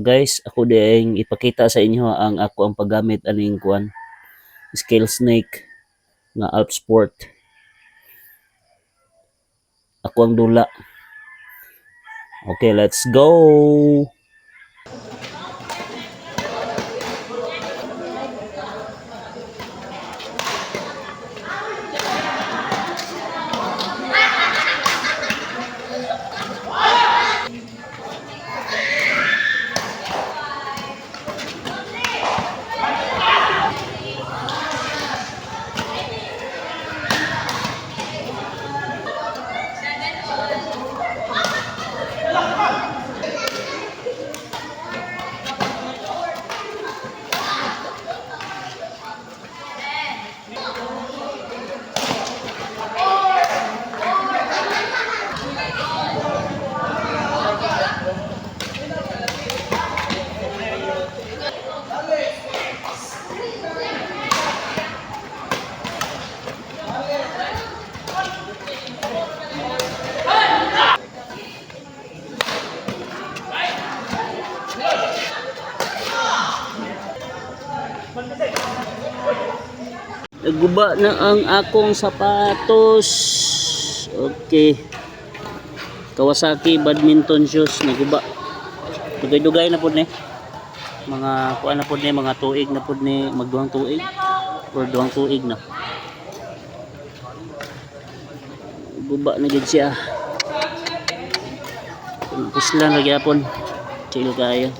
Guys, ako din ipakita sa inyo ang ako ang paggamit aning kuan scale snake nga Alp Sport. Ako ang dula. Okay, let's go. Naguba na ang akong sapatos. Okay. Kawasaki badminton shoes naguba. Dugay-dugay na pud ni. Mga kuan na pud ni, mga tuig na pud ni, magduhang tuig or duhang tuig na. Guba na gid siya. Puslan ra gyapon. Chilo kayo.